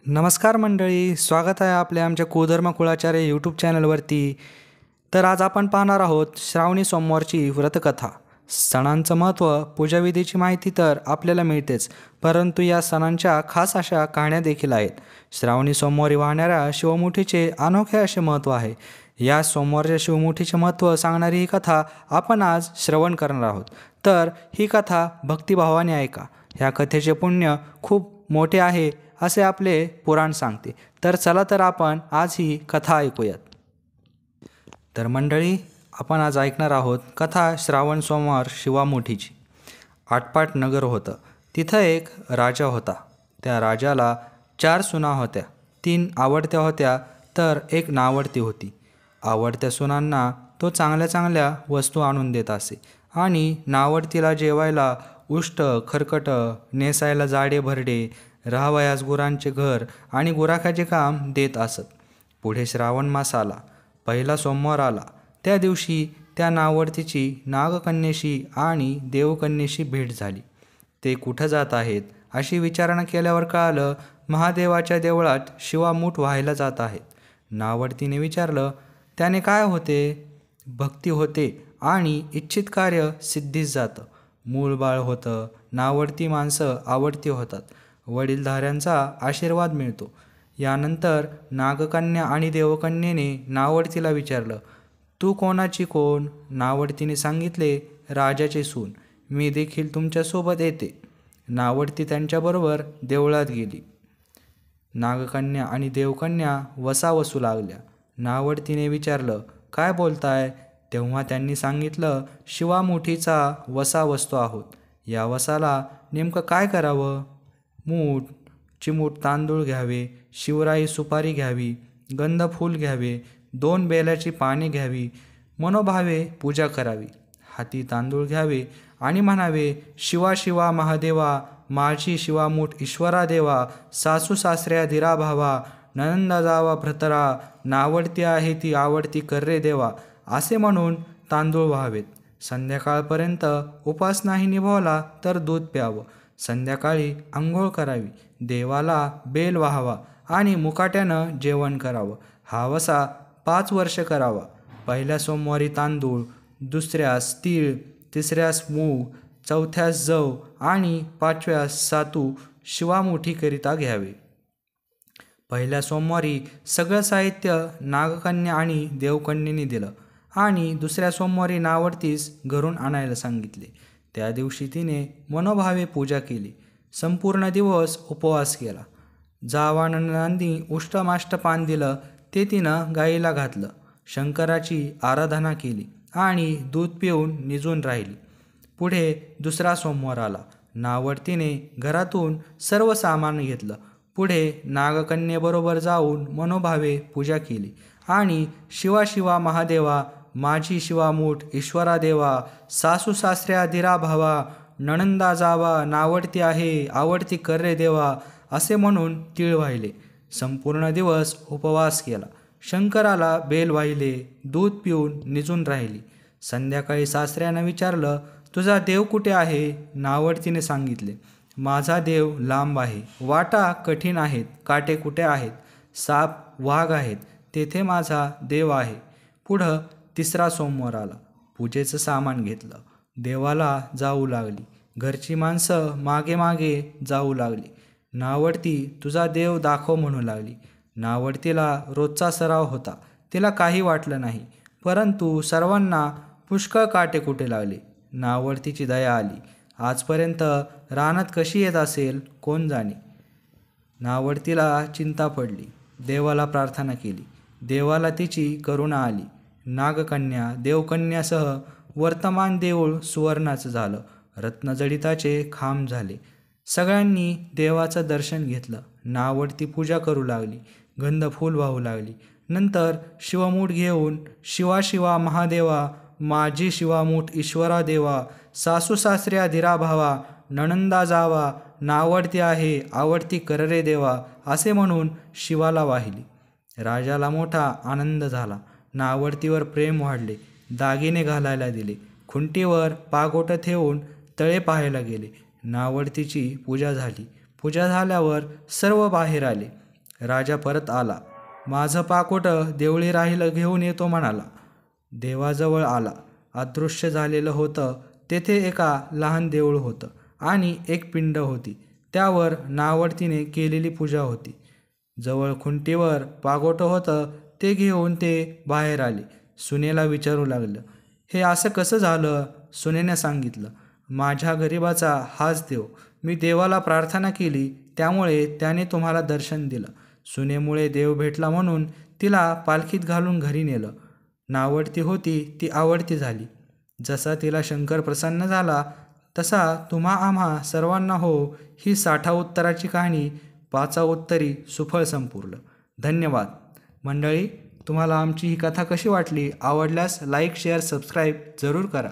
नमस्कार मंडळी, स्वागत आहे आमच्या कुधर्म कुळाचार्य यूट्यूब चॅनलवरती. तर आज आपण पाहणार आहोत श्रावणी सोमवारची व्रतकथा. सणांचं महत्त्व, पूजाविधीची माहिती तर आपल्याला मिळतेच, परंतु या सणांच्या खास अशा कहाण्या देखील आहेत. श्रावणी सोमवारी वाहणाऱ्या शिवमुठीचे अनोखे असे महत्त्व आहे. या सोमवारच्या शिवमुठीचे महत्त्व सांगणारी ही कथा आपण आज श्रवण करणार आहोत. तर ही कथा भक्तिभावाने ऐका. ह्या कथेचे पुण्य खूप मोठे आहे असे आपले पुराण सांगते. तर चला तर आपण आज ही कथा ऐकूयात. तर मंडळी, आपण आज ऐकणार आहोत कथा श्रावण सोमवार शिवामुठीची. आटपाट नगर होतं. तिथं एक राजा होता. त्या राजाला 4 सुना होत्या. 3 आवडत्या होत्या तर 1 नावडती होती. आवडत्या सुनांना तो चांगल्या चांगल्या वस्तू आणून देत असे आणि नावडतीला जेवायला उष्ट खरकट, नेसायला जाडे भरडे, राहावयास गुरांचे घर आणि गुराखाचे काम देत असत. पुढे श्रावण मास आला. पहिला सोमवार आला. त्या दिवशी त्या नावडतीची नागकन्येशी आणि देवकन्येशी भेट झाली. ते कुठं जात आहेत अशी विचारणा केल्यावर कळालं, महादेवाच्या देवळात शिवामूठ व्हायला जात आहेत. नावडतीने विचारलं, त्याने काय होते? भक्ती होते आणि इच्छित कार्य सिद्धीस जातं. मूळ बाळ होतं. नावडती माणसं आवडती होतात. वडीलधाऱ्यांचा आशीर्वाद मिळतो. यानंतर नागकन्या आणि देवकन्येने नावडतीला विचारलं, तू कोणाची कोण? नावडतीने सांगितले, राजाची सून. मी देखील तुमच्यासोबत येते. नावडती त्यांच्याबरोबर देवळात गेली. नागकन्या आणि देवकन्या वसा वसू लागल्या. नावडतीने विचारलं, काय बोलताय? तेव्हा त्यांनी सांगितलं, शिवामुठीचा वसा वसतो आहोत. या वसाला नेमकं काय करावं? मूठ, चिमूट तांदूळ घ्यावे, शिवराई सुपारी घ्यावी, गंध फूल घ्यावे, 2 बेलाची पाने घ्यावी, मनोभावे पूजा करावी. हाती तांदूळ घ्यावे आणि म्हणावे, शिवा शिवा महादेवा, माझी शिवामूठ ईश्वरा देवा, सासू सासऱ्या धीरा भावा, ननंदा जावा भ्रतरा, नावडती आहे ती आवडती कर्रे देवा, असे म्हणून तांदूळ व्हावेत. संध्याकाळपर्यंत उपास नाही निभावला तर दूध प्यावं. संध्याकाळी आंघोळ करावी, देवाला बेल वाहावा आणि मुकाट्यानं जेवण करावं. हा वसा 5 वर्ष करावा. पहिल्या सोमवारी तांदूळ, दुसऱ्यास तीळ, तिसऱ्यास मूग, चौथ्यास जव आणि 5व्यास सातू शिवामुठीकरिता घ्यावे. पहिल्या सोमवारी सगळं साहित्य नागकन्या आणि देवकन्येने दिलं आणि दुसऱ्या सोमवारी नावडतीस घरून आणायला सांगितले. त्या दिवशी तिने मनोभावे पूजा केली. संपूर्ण दिवस उपवास केला. जावानंदांनी उष्टमाष्ट पान दिलं ते तिनं गाईला घातलं. शंकराची आराधना केली आणि दूध पिऊन निजून राहिली. पुढे दुसरा सोमवार आला. नावडतीने घरातून सर्व सामान घेतलं. पुढे नागकन्येबरोबर जाऊन मनोभावे पूजा केली आणि शिवा शिवा महादेवा, माझी शिवामूठ ईश्वरा देवा, सासू सासऱ्या धीरा भावा, नणंदा जावा, नावडती आहे आवडती कर्रे देवा, असे म्हणून तीळ वाहिले. संपूर्ण दिवस उपवास केला. शंकराला बेल वाहिले. दूध पिऊन निजून राहिली. संध्याकाळी सासऱ्यानं विचारलं, तुझा देव कुठे आहे? नावडतीने सांगितले, माझा देव लांब आहे. वाटा कठीण आहेत. काटे कुठे आहेत. साप वाघ आहेत. तेथे माझा देव आहे. पुढं तिसरा सोमवार आला. पूजेचं सामान घेतलं. देवाला जाऊ लागली. घरची माणसं मागे मागे जाऊ लागली. नावडती तुझा देव दाखव म्हणू लागली. नावडतीला रोजचा सराव होता. तिला काही वाटलं नाही. परंतु सर्वांना पुष्कळ काटे कुठे लागले. नावडतीची दया आली. आजपर्यंत रानात कशी येत असेल कोण जाणे. नावडतीला चिंता पडली. देवाला प्रार्थना केली. देवाला तिची करुणा आली. नागकन्या देवकन्यासह वर्तमान देऊळ सुवर्णाचं झालं. रत्नजडिताचे खांब झाले. सगळ्यांनी देवाचं दर्शन घेतलं. नावडती पूजा करू लागली. गंध फूल वाहू लागली. नंतर शिवमूठ घेऊन शिवा शिवा महादेवा, माझी शिवामूठ ईश्वरा देवा, सासू सासऱ्या धीरा भावा, नणंदा जावा, नावडती आहे आवडती कर्रे देवा, असे म्हणून शिवाला वाहिली. राजाला मोठा आनंद झाला. नावडतीवर प्रेम वाढले. दागिने घालायला दिले. खुंटीवर पागोटं ठेवून तळे पाहायला गेले. नावडतीची पूजा झाली. पूजा झाल्यावर सर्व बाहेर आले. राजा परत आला. माझं पाकोटं देवळी राहिलं घेऊन येतो म्हणाला. देवाजवळ आला. अदृश्य झालेलं होतं. तेथे एका लहान देऊळ होतं आणि एक पिंड होती. त्यावर नावडतीने केलेली पूजा होती. जवळ खुंटीवर पागोटं होतं. ते घेऊन ते बाहेर आले. सुनेला विचारू लागलं, हे असं कसं झालं? सुनेने सांगितलं, माझ्या गरिबाचा हाच देव. मी देवाला प्रार्थना केली, त्यामुळे त्याने तुम्हाला दर्शन दिलं. सुनेमुळे देव भेटला म्हणून तिला पालखीत घालून घरी नेलं. नावडती होती ती आवडती झाली. जसा तिला शंकर प्रसन्न झाला तसा तुम्हा आम्हा सर्वांना हो. ही 60 उत्तराची कहाणी 5 उत्तरी सुफळ संपूर्ण. धन्यवाद मंडळी. तुम्हाला आमची ही कथा कशी वाटली? आवडल्यास लाईक, शेअर, सबस्क्राईब जरूर करा.